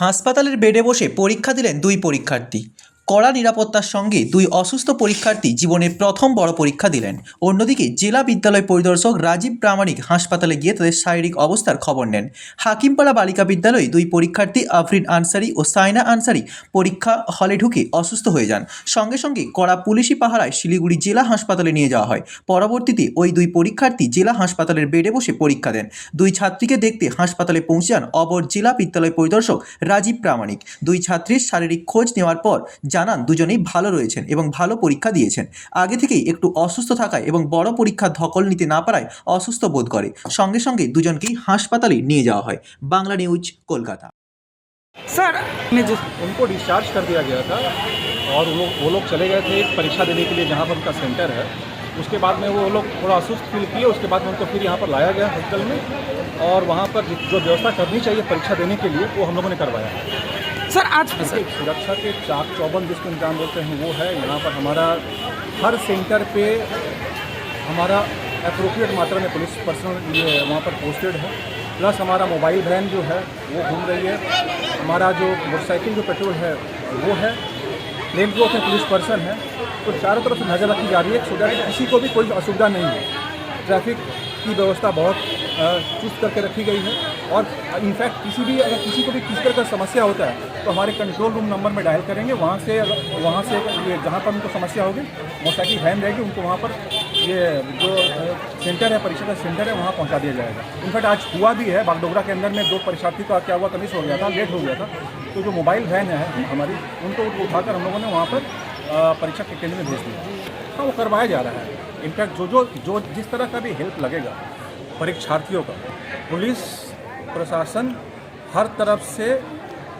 হাসপাতালের বেডে বসে পরীক্ষা দিলেন দুই পরীক্ষার্থী। কড়া নিরাপত্তার সঙ্গে দুই অসুস্থ পরীক্ষার্থী জীবনের প্রথম বড় পরীক্ষা দিলেন। অন্যদিকে জেলা বিদ্যালয় পরিদর্শক রাজীব প্রামাণিক হাসপাতালে গিয়ে তাদের শারীরিক অবস্থার খবর নেন। হাকিমপাড়া বালিকা বিদ্যালয়ে দুই পরীক্ষার্থী আফরিন আনসারি ও সাইনা আনসারি পরীক্ষা হলে ঢুকে অসুস্থ হয়ে যান। সঙ্গে সঙ্গে কড়া পুলিশি পাহারায় শিলিগুড়ি জেলা হাসপাতালে নিয়ে যাওয়া হয়। পরবর্তীতে ওই দুই পরীক্ষার্থী জেলা হাসপাতালের বেডে বসে পরীক্ষা দেন। দুই ছাত্রীকে দেখতে হাসপাতালে পৌঁছে যান অপর জেলা বিদ্যালয় পরিদর্শক রাজীব প্রামাণিক। দুই ছাত্রীর শারীরিক খোঁজ নেওয়ার পর জানান দুজনেই ভালো রয়েছেন এবং ভালো পরীক্ষা দিয়েছেন। আগে থেকেই একটু অসুস্থ থাকায় এবং বড় পরীক্ষার ধকল নিতে না পারায় অসুস্থ বোধ করে। সঙ্গে সঙ্গে দুজনকেই হাসপাতালে নিয়ে যাওয়া হয়। বাংলা নিউজ, কলকাতা। सर उनको डिस्चार्ज कर दिया गया था और वो लोग चले गए थे एक परीक्षा देने के लिए जहाँ पर उनका सेंटर है। उसके बाद में वो लोग थोड़ा असुस्त फील किए। उसके बाद में उनको फिर यहाँ पर लाया गया हॉस्पिटल में और वहाँ पर जो व्यवस्था करनी चाहिए परीक्षा देने के लिए वो हम लोगों ने करवाया। सर आज सुरक्षा के चाक चौबंद जिसको इंतजाम बोलते हैं वो है। यहाँ पर हमारा हर सेंटर पे हमारा अप्रोप्रिएट मात्रा में पुलिस पर्सनल ये वहाँ पर पोस्टेड है। प्लस हमारा मोबाइल वैन जो है वो घूम रही है। हमारा जो मोटरसाइकिल जो पेट्रोल है वो है। प्लेन क्लॉथ में पुलिस पर्सन है। तो चारों तरफ से नज़र रखी जा रही है सो दैट किसी को भी कोई असुविधा नहीं है। ट्रैफिक की व्यवस्था बहुत चुस्त करके रखी गई है और इनफैक्ट अगर किसी को भी किस तरह का समस्या होता है तो हमारे कंट्रोल रूम नंबर में डायल करेंगे। वहाँ से ये जहाँ पर उनको समस्या होगी मोटरसाइकिल वैन रहेगी, उनको वहाँ पर ये जो सेंटर है परीक्षा का सेंटर है वहाँ पहुँचा दिया जाएगा। इनफैक्ट आज हुआ भी है बागडोगरा के अंदर में दो परीक्षार्थी का क्या हुआ मिस हो गया था, लेट हो गया था। तो जो मोबाइल वैन है हमारी उनको उठाकर हम लोगों ने वहाँ पर परीक्षा के केंद्र में भेज दिया। हाँ, वो करवाया जा रहा है। इनफैक्ट जो जिस तरह का भी हेल्प लगेगा परीक्षार्थियों का, पुलिस प्रशासन हर तरफ से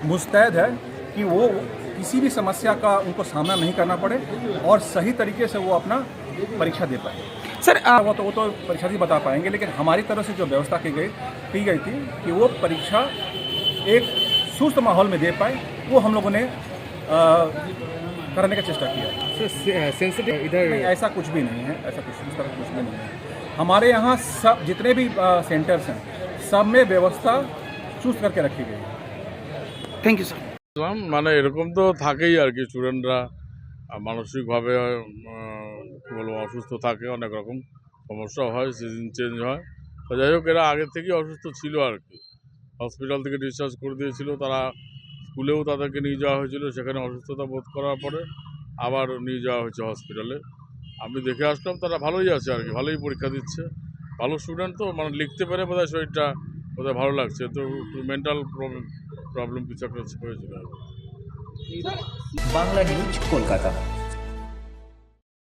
मुस्तैद है कि वो किसी भी समस्या का उनको सामना नहीं करना पड़े और सही तरीके से वो अपना परीक्षा दे पाए। सर वो तो परीक्षार्थी बता पाएंगे, लेकिन हमारी तरफ से जो व्यवस्था की गई थी कि वो परीक्षा एक सुस्त माहौल में दे पाए, वो हम लोगों ने करने का चेष्टा किया। सेंसिटिव इधर ऐसा कुछ भी नहीं है, ऐसा कुछ इस तरह कुछ भी नहीं है। हमारे यहाँ सब जितने भी सेंटर्स हैं सब में व्यवस्था चुस्त करके रखी गई है। Thank you sir. মানে এরকম তো থাকেই আর কি, স্টুডেন্টরা মানসিকভাবে কী বলবো অসুস্থ থাকে, অনেক রকম সমস্যা হয়, সিজন চেঞ্জ হয়। তো যাই হোক, এরা আগের থেকেই অসুস্থ ছিল আর কি। হসপিটাল থেকে ডিসচার্জ করে দিয়েছিল, তারা স্কুলেও তাদেরকে নিয়ে যাওয়া হয়েছিল, সেখানে অসুস্থতা বোধ করার পরে আবার নিয়ে যাওয়া হয়েছে হসপিটালে। আমি দেখে আসলাম তারা ভালোই আছে আর কি, ভালোই পরীক্ষা দিচ্ছে। ভালো স্টুডেন্ট তো, মানে লিখতে পেরে বোধহয় শরীরটা বোধহয় ভালো লাগছে, তো একটু মেন্টাল প্রবলেম কিছু একটা হয়েছিল। বাংলা নিউজ, কলকাতা।